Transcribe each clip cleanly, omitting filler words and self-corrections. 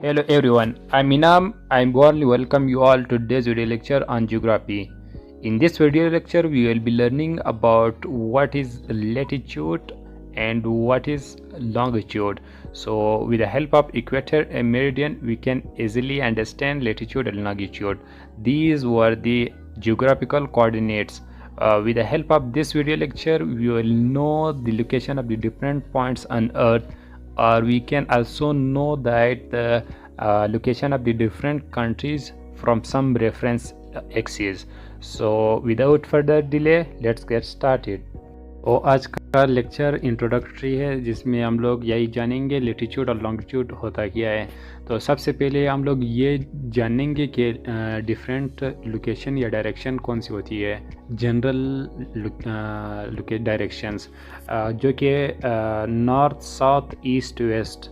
Hello everyone, I'm Inam. I warmly welcome you all to today's video lecture on geography. In this video lecture, we will be learning about what is latitude and what is longitude. So, with the help of equator and meridian, we can easily understand latitude and longitude. These were the geographical coordinates. With the help of this video lecture, we will know the location of the different points on Earth, or we can also know that the location of the different countries from some reference axes. So without further delay, let's get started. तो आज का lecture introductory है, जिसमें हम लोग यही जानेंगे latitude और लॉन्गिट्यूड होता क्या है। तो सबसे पहले हम लोग ये जानेंगे कि डिफरेंट लोकेशन या डायरेक्शन कौन सी होती है। जनरल डायरेक्शंस जो कि नॉर्थ, साउथ, ईस्ट, वेस्ट,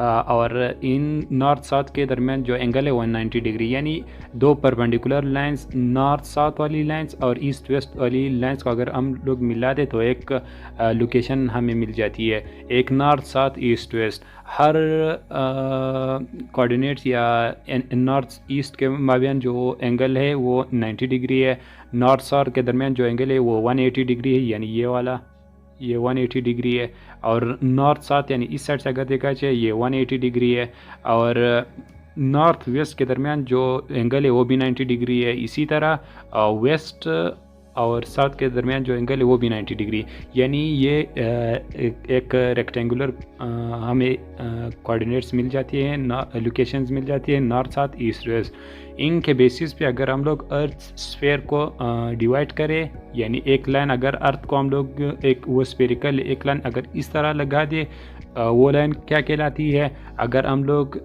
और इन नॉर्थ साउथ के दरमियान जो एंगल है 190 डिग्री, यानी दो परपेंडिकुलर लाइंस, नॉर्थ साउथ वाली लाइंस और ईस्ट वेस्ट वाली लाइंस को अगर हम लोग मिला दे तो एक लोकेशन हमें मिल जाती है, एक नॉर्थ साउथ ईस्ट वेस्ट। हर कोऑर्डिनेट्स या नॉर्थ ईस्ट के माबियान जो एंगल है वो 90 डिग्री है, नॉर्थ साउथ के दरमियान जो एंगल है वो 180 डिग्री है, यानी ये वाला, ये 180 डिग्री है। और नॉर्थ साउथ यानी इस साइड से अगर देखा जाए ये 180 डिग्री है, और नॉर्थ वेस्ट के दरमियान जो एंगल है वो भी 90 डिग्री है। इसी तरह वेस्ट और साउथ के दरमियान जो एंगल है वो भी 90 डिग्री, यानी ये एक रेक्टेंगुलर हमें कोऑर्डिनेट्स मिल जाती हैं, लोकेशंस मिल जाती है नॉर्थ साउथ ईस्ट वेस्ट। इनके बेसिस पे अगर हम लोग अर्थ स्फीयर को डिवाइड करें, यानी एक लाइन अगर अर्थ को हम लोग एक वो स्फेरिकल एक लाइन अगर इस तरह लगा दे, वो लाइन क्या कहलाती है। अगर हम लोग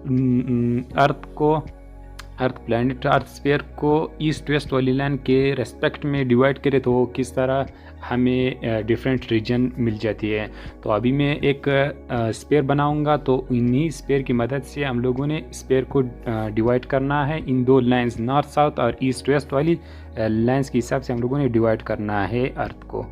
अर्थ प्लैनेट अर्थ स्फीयर को ईस्ट वेस्ट वाली लाइन के रेस्पेक्ट में डिवाइड करें तो किस तरह हमें डिफरेंट रीजन मिल जाती है। तो अभी मैं एक स्फीयर बनाऊंगा, तो इन्हीं स्फीयर की मदद से हम लोगों ने स्फीयर को डिवाइड करना है इन दो लाइंस, नॉर्थ साउथ और ईस्ट वेस्ट वाली लाइंस के हिसाब से हम लोगों ने डिवाइड करना है अर्थ को।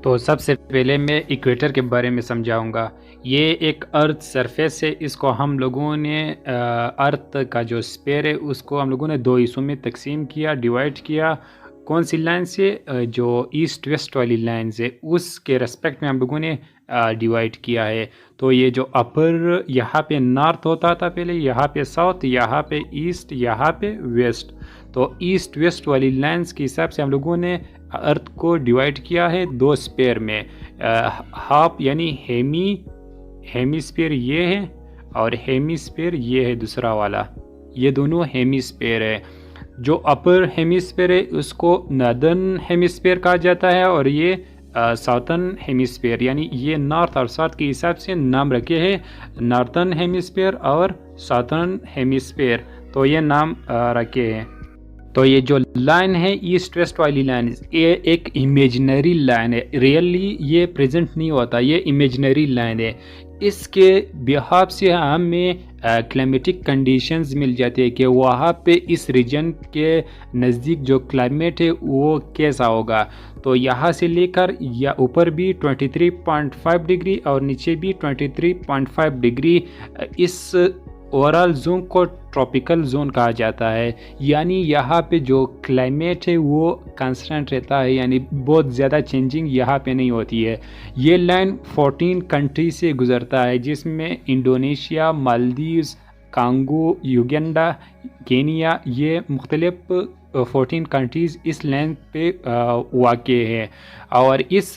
तो सबसे पहले मैं इक्वेटर के बारे में समझाऊंगा। ये एक अर्थ सरफेस है, इसको हम लोगों ने अर्थ का जो स्पेयर है उसको हम लोगों ने दो हिस्सों में तकसीम किया, डिवाइड किया। कौन सी लाइन से? जो ईस्ट वेस्ट वाली लाइन से, उसके रेस्पेक्ट में हम लोगों ने डिवाइड किया है। तो ये जो अपर यहाँ पे नॉर्थ होता था पहले, यहाँ पे साउथ, यहाँ पे ईस्ट, यहाँ पे वेस्ट। तो ईस्ट वेस्ट वाली लाइन्स के हिसाब से हम लोगों ने अर्थ को डिवाइड किया है दो स्पेयर में। हाफ यानी हेमीस्फीयर ये है, और हेमीस्फीयर ये है दूसरा वाला, ये दोनों हेमीस्फीयर है। जो अपर हेमीस्फीयर है उसको नॉर्दर्न हेमीस्फीयर कहा जाता है, और ये साउथर्न हेमीस्फीयर, यानी ये नॉर्थ और साउथ के हिसाब से नाम रखे हैं, नॉर्थर्न हेमीस्फीयर और साउथर्न हेमीस्फीयर, तो ये नाम रखे हैं। तो ये जो लाइन है ईस्ट वेस्ट वाली लाइन, ये एक इमेजिनरी लाइन है, रियली ये प्रेजेंट नहीं होता, ये इमेजिनरी लाइन है। इसके बिहाफ से हमें क्लाइमेटिक कंडीशंस मिल जाती है कि वहाँ पे इस रीजन के नज़दीक जो क्लाइमेट है वो कैसा होगा। तो यहाँ से लेकर या ऊपर भी 23.5 डिग्री और नीचे भी 23.5 डिग्री, इस ओवरऑल जोन को ट्रॉपिकल जोन कहा जाता है। यानी यहाँ पे जो क्लाइमेट है वो कांस्टेंट रहता है, यानी बहुत ज़्यादा चेंजिंग यहाँ पे नहीं होती है। ये लाइन 14 कंट्री से गुज़रता है, जिसमें Indonesia, Maldives, Congo, Uganda, Kenya, ये मुख्तलिफ 14 कंट्रीज़ इस लाइन पे वाक़े हैं। और इस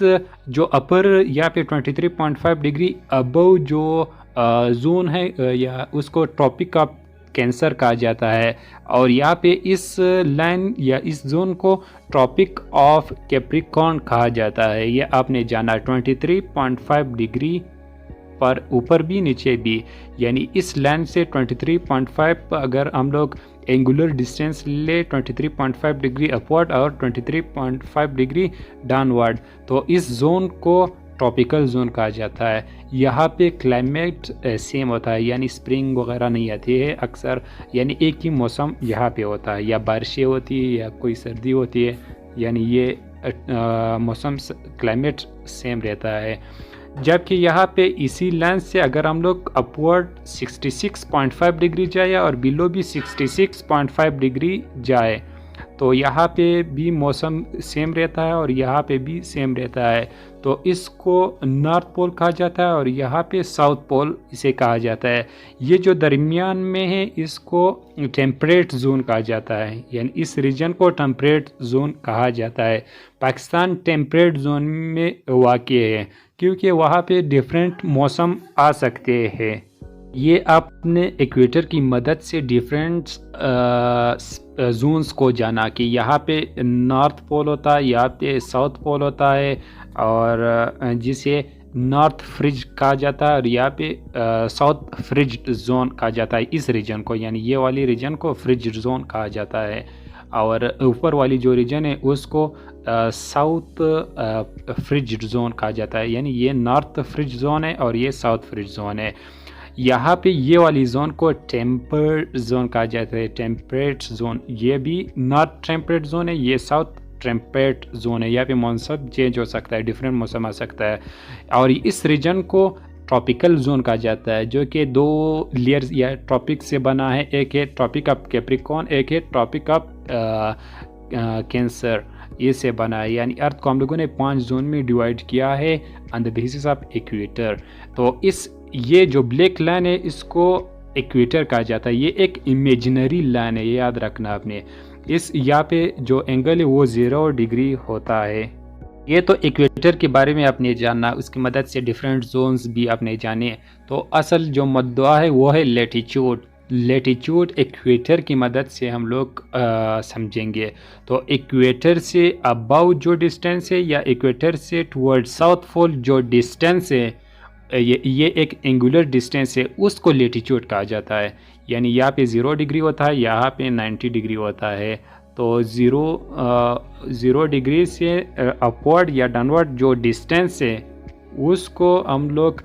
जो अपर यहाँ पे 23.5 डिग्री अबव जो जोन है, या उसको ट्रॉपिक ऑफ कैंसर कहा जाता है, और यहाँ पे इस लाइन या इस जोन को ट्रॉपिक ऑफ कैप्रिकॉर्न कहा जाता है। ये आपने जाना 23.5 डिग्री पर ऊपर भी नीचे भी, यानी इस लाइन से 23.5 अगर हम लोग एंगुलर डिस्टेंस ले 23.5 डिग्री अपवर्ड और 23.5 डिग्री डाउनवर्ड, तो इस जोन को ट्रॉपिकल जोन कहा जाता है। यहाँ पे क्लाइमेट सेम होता है, यानी स्प्रिंग वगैरह नहीं आती है अक्सर, यानी एक ही मौसम यहाँ पे होता है, या बारिशें होती है या कोई सर्दी होती है, यानी ये मौसम क्लाइमेट सेम रहता है। जबकि यहाँ पे इसी लाइन से अगर हम लोग अपवर्ड 66.5 डिग्री जाए और बिलो भी 66.5 डिग्री जाए तो यहाँ पे भी मौसम सेम रहता है और यहाँ पे भी सेम रहता है। तो इसको नॉर्थ पोल कहा जाता है और यहाँ पे साउथ पोल इसे कहा जाता है। ये जो दरमियान में है इसको टेम्परेट जोन कहा जाता है, यानी इस रीजन को टेम्परेट जोन कहा जाता है। पाकिस्तान टेम्परेट जोन में वाक़ई है क्योंकि वहाँ पे डिफरेंट मौसम आ सकते हैं। ये आपने इक्वेटर की मदद से डिफरेंट जोन्स को जाना कि यहाँ पे नॉर्थ पोल होता है, यहाँ पे साउथ पोल होता है और जिसे नॉर्थ फ्रिज कहा जाता है और यहाँ पे साउथ फ्रिज जोन कहा जाता है इस रीजन को, यानी ये वाली रीजन को फ्रिज जोन कहा जाता है और ऊपर वाली जो रीजन है उसको साउथ फ्रिज जोन कहा जाता है, यानी ये नॉर्थ फ्रिज जोन है और ये साउथ फ्रिज जोन है। यहाँ पे ये वाली जोन को टेम्पर्ड जोन कहा जाता है, टेम्परेट जोन। ये भी नॉर्थ टेम्परेट जोन है, ये साउथ टेम्परेट जोन है। यहाँ पे मौसम चेंज हो सकता है, डिफरेंट मौसम आ सकता है और इस रीजन को ट्रॉपिकल जोन कहा जाता है जो कि 2 लेयर्स या ट्रॉपिक से बना है। एक है ट्रॉपिक ऑफ कैप्रिकॉर्न, एक है ट्रॉपिक ऑफ कैंसर, ये से बना है। यानी अर्थ को हम लोगों ने 5 जोन में डिवाइड किया है on the basis of equator. तो ये जो ब्लैक लाइन है इसको इक्वेटर कहा जाता है। ये एक इमेजिनरी लाइन है, ये याद रखना आपने। यहाँ पे जो एंगल है वो 0 डिग्री होता है। ये तो इक्वेटर के बारे में आपने जानना, उसकी मदद से डिफरेंट जोन्स भी आपने जाने। तो असल जो मुद्दा है वो है लेटीट्यूड। लेटीट्यूड इक्वेटर की मदद से हम लोग समझेंगे। तो इक्वेटर से अबाउ जो डिस्टेंस है या इक्वेटर से टुवर्ड साउथ पोल जो डिस्टेंस है, ये एक एंगुलर डिस्टेंस है, उसको लेटीट्यूड कहा जाता है। यानी यहाँ पे 0 डिग्री होता है, यहाँ पे 90 डिग्री होता है। तो 0 डिग्री से अपवर्ड या डाउनवर्ड जो डिस्टेंस है उसको हम लोग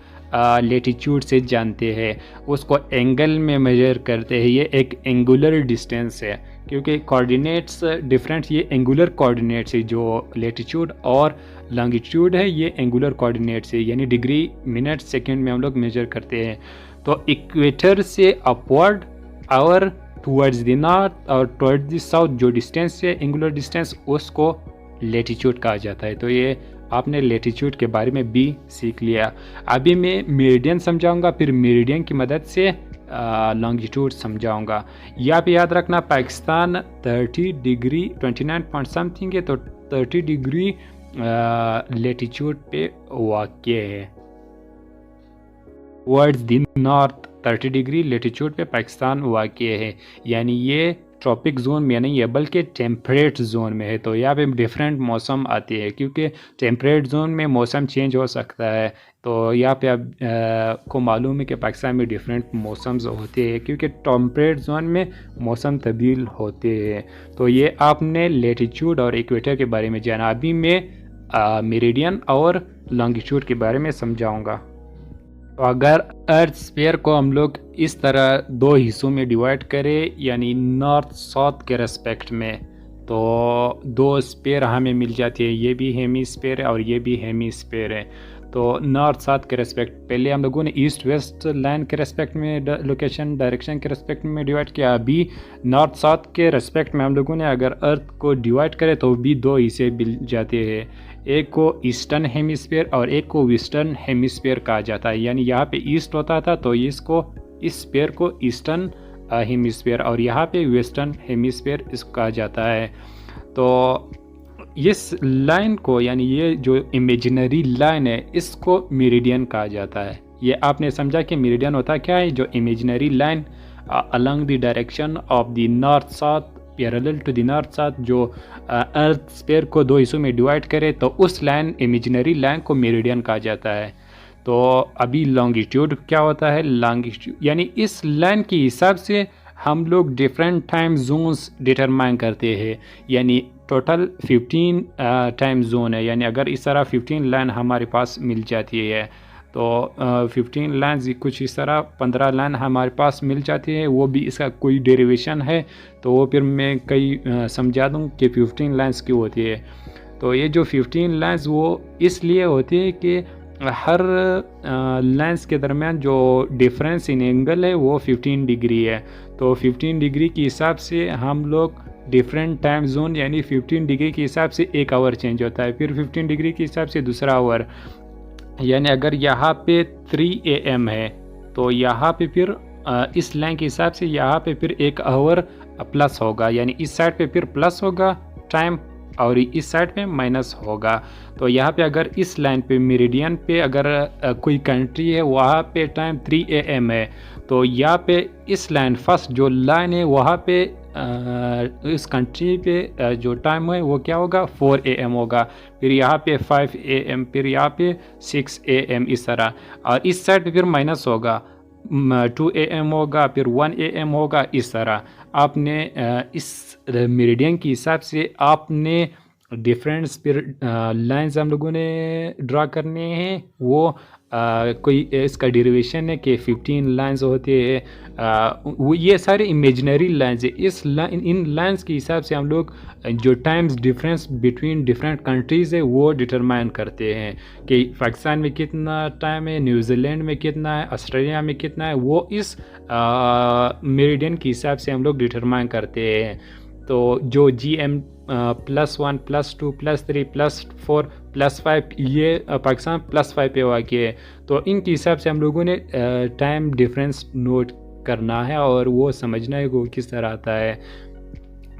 लेटीट्यूड से जानते हैं, उसको एंगल में मेजर करते हैं। ये एक एंगुलर डिस्टेंस है क्योंकि कोऑर्डिनेट्स डिफरेंट, ये एंगुलर कोऑर्डिनेट्स है। जो लेटीट्यूड और लॉन्गिट्यूड है ये एंगुलर कोऑर्डिनेट्स है, यानी डिग्री मिनट सेकंड में हम लोग मेजर करते हैं। तो इक्वेटर से अपवर्ड और टुवर्ड्स द नॉर्थ और टुवर्ड्स द साउथ जो डिस्टेंस है एंगुलर डिस्टेंस, उसको लेटीट्यूड कहा जाता है। तो ये आपने लेटीट्यूड के बारे में भी सीख लिया। अभी मैं मेरिडियन समझाऊंगा, फिर मेरिडियन की मदद से लॉन्गिट्यूड समझाऊंगा। यहाँ पे याद रखना पाकिस्तान 30 डिग्री 29 पॉइंट समथिंग है, तो 30 डिग्री लेटीट्यूड पे वाक़ है। Towards the north 30 degree latitude पे पाकिस्तान वाक़ है, यानी ये ट्रॉपिक जोन में नहीं है बल्कि टेम्परेट जोन में है। तो यहाँ पे डिफरेंट मौसम आते हैं क्योंकि टेम्परेट जोन में मौसम चेंज हो सकता है। तो यहाँ पे आप को मालूम है कि पाकिस्तान में डिफरेंट मौसम्स होते हैं क्योंकि टेम्परेट जोन में मौसम तब्दील होते हैं। तो ये आपने लेटीट्यूड और इक्वेटर के बारे में जाना। अभी मैं मेरिडियन और लॉन्गिट्यूड के बारे में समझाऊँगा। तो अगर अर्थ स्फीयर को हम लोग इस तरह 2 हिस्सों में डिवाइड करें, यानी नॉर्थ साउथ के रेस्पेक्ट में, तो 2 स्फीयर हमें मिल जाती है। ये भी हेमीस्फीयर है और ये भी हेमीस्फीयर है। तो नॉर्थ साउथ के रेस्पेक्ट पहले हम लोगों ने ईस्ट वेस्ट लाइन के रेस्पेक्ट में लोकेशन डायरेक्शन के रेस्पेक्ट में डिवाइड किया। अभी नॉर्थ साउथ के रेस्पेक्ट में हम लोगों ने अगर अर्थ को डिवाइड करें तो भी 2 हिस्से मिल जाते हैं। एक को ईस्टर्न हेमिस्फीयर और एक को वेस्टर्न हेमिस्फीयर कहा जाता है। यानी यहाँ पे ईस्ट होता था तो इस स्फीयर को ईस्टर्न हेमिस्फीयर और यहाँ पे वेस्टर्न हेमिस्फीयर इसको कहा जाता है। तो इस लाइन को, यानी ये जो इमेजिनरी लाइन है, इसको मेरिडियन कहा जाता है। ये आपने समझा कि मेरिडियन होता क्या है? जो imaginary line along the direction of the north south parallel to the north south, जो अर्थ स्फीयर को 2 हिस्सों में डिवाइड करे तो उस लाइन, इमेजिनरी लाइन को मेरिडियन कहा जाता है। तो अभी लॉन्गिट्यूड क्या होता है? लॉन्गिट्यूड यानी इस लाइन के हिसाब से हम लोग डिफरेंट टाइम जोन्स डिटरमाइन करते हैं। यानी टोटल 15 टाइम जोन है। यानी अगर इस तरह 15 लाइन हमारे पास मिल जाती है तो 15 लाइन कुछ इस तरह 15 लाइन हमारे पास मिल जाती है। वो भी इसका कोई डेरिवेशन है तो वो फिर मैं समझा दूँ कि 15 लाइन्स क्यों होती है। तो ये जो 15 लाइन्स वो इसलिए होती है कि हर लेंस के दरमियान जो डिफरेंस इन एंगल है वो 15 डिग्री है। तो 15 डिग्री के हिसाब से हम लोग डिफरेंट टाइम जोन, यानी 15 डिग्री के हिसाब से एक आवर चेंज होता है, फिर 15 डिग्री के हिसाब से दूसरा आवर। यानी अगर यहाँ पे 3 AM है तो यहाँ पे फिर इस लाइन के हिसाब से यहाँ पे फिर एक आवर प्लस होगा, यानी इस साइड पे फिर प्लस होगा टाइम और इस साइड पे माइनस होगा। तो यहाँ पे अगर इस लाइन पे मेरिडियन पे अगर कोई कंट्री है वहाँ पे टाइम 3 AM है, तो यहाँ पे इस लाइन फर्स्ट जो लाइन है वहाँ पे इस कंट्री पे जो टाइम है वो क्या होगा 4 AM होगा, फिर यहाँ पे 5 AM, फिर यहाँ पे 6 AM, इस तरह। और इस साइड पे फिर माइनस होगा, 2 AM होगा, फिर 1 AM होगा, इस तरह। आपने इस मेरिडियन के हिसाब से आपने डिफरेंट फिर लाइंस हम लोगों ने ड्रा करने हैं। वो कोई इसका डेरिवेशन है कि 15 लाइंस होते हैं, वो ये सारे इमेजिनरी लाइंस है। इन लाइंस के हिसाब से हम लोग जो times difference between different countries है वो डिटरमाइन करते हैं कि पाकिस्तान में कितना टाइम है, न्यूजीलैंड में कितना है, ऑस्ट्रेलिया में कितना है, वो इस मेरिडियन के हिसाब से हम लोग डिटरमाइन करते हैं। तो जो GM +1 +2 +3 +4 +5 ये पाकिस्तान +5 पे वाक़ है। तो इनके हिसाब से हम लोगों ने टाइम डिफरेंस नोट करना है और वो समझना है वो किस तरह आता है।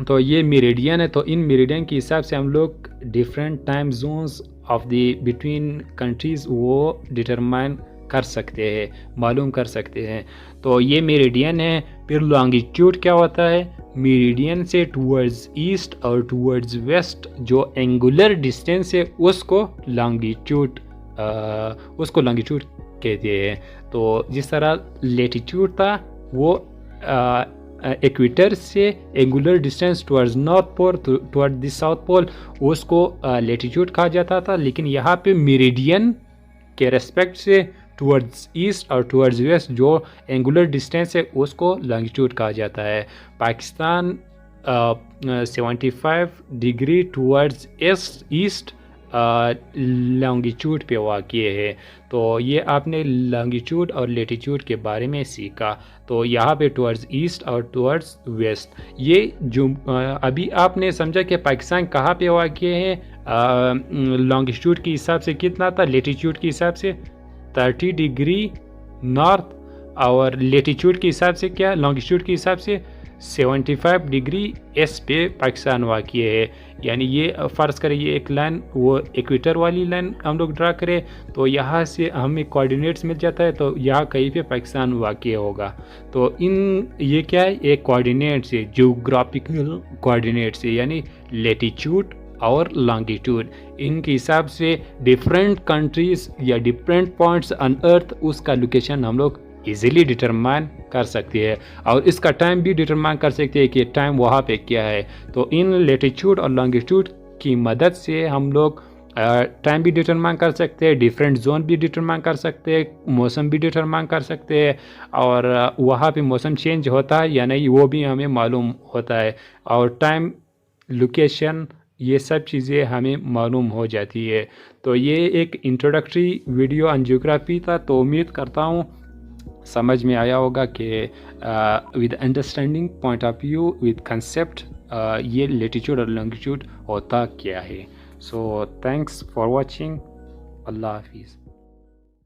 तो ये मेरिडियन है, तो इन मेरिडियन के हिसाब से हम लोग different time zones of the between countries वो डिटरमाइन कर सकते हैं, मालूम कर सकते हैं। तो ये मेरिडियन है। फिर लॉन्गिट्यूड क्या होता है? मेरिडियन से टूवर्ड्स ईस्ट और टूवर्ड्स वेस्ट जो एंगुलर डिस्टेंस है उसको लॉन्गिट्यूड कहते हैं। तो जिस तरह लेटीट्यूड था वो इक्वेटर से angular distance towards north pole toward the south pole उसको लेटीट्यूड कहा जाता था, लेकिन यहाँ पे मेरिडियन के रेस्पेक्ट से टुवर्ड्स ईस्ट और टुवर्ड्स वेस्ट जो एंगुलर डिस्टेंस है उसको लॉन्गिट्यूड कहा जाता है। Pakistan 75 degree towards east longitude पे वाक़ई है। तो ये आपने लॉन्गिट्यूड और लेटीट्यूड के बारे में सीखा। तो यहाँ पे टुवर्ड्स ईस्ट और टुवर्ड्स वेस्ट, ये जो अभी आपने समझा कि पाकिस्तान कहाँ पे वाक़ई है, लॉन्गिट्यूड के हिसाब से कितना था, लेटीट्यूड के हिसाब से 30 डिग्री नॉर्थ, और लेटीट्यूड के हिसाब से क्या, लॉन्गिट्यूड के हिसाब से 75 डिग्री एस पे पाकिस्तान वाक़ई है। यानी ये फ़र्ज़ करें ये एक लाइन वो इक्वेटर वाली लाइन हम लोग ड्रा करें तो यहाँ से हमें कोऑर्डिनेट्स मिल जाता है, तो यहाँ कहीं पे पाकिस्तान वाक़ई होगा। तो ये क्या है, एक कोऑर्डिनेट्स है, जियोग्राफिकल कोऑर्डिनेट्स है, यानी लेटीट्यूड और लॉन्गिट्यूड। इनके हिसाब से डिफरेंट कंट्रीज़ या डिफरेंट पॉइंट्स ऑन अर्थ उसका लोकेशन हम लोग इजीली डिटरमाइन कर सकती है और इसका टाइम भी डिटरमाइन कर सकते हैं कि टाइम वहाँ पे क्या है। तो इन लेटीट्यूड और लॉन्गिट्यूड की मदद से हम लोग टाइम भी डिटरमाइन कर सकते हैं, डिफरेंट जोन भी डिटरमाइन कर सकते हैं, मौसम भी डिटरमाइन कर सकते हैं, और वहाँ पे मौसम चेंज होता है या नहीं वो भी हमें मालूम होता है, और टाइम, लोकेशन, ये सब चीज़ें हमें मालूम हो जाती है। तो ये एक इंट्रोडक्टरी वीडियो ऑन जियोग्राफी था। तो उम्मीद करता हूँ समझ में आया होगा कि with understanding point of view with concept ये लेटीट्यूड और लॉन्गिट्यूड होता क्या है। So thanks for watching. अल्लाह हाफिज़।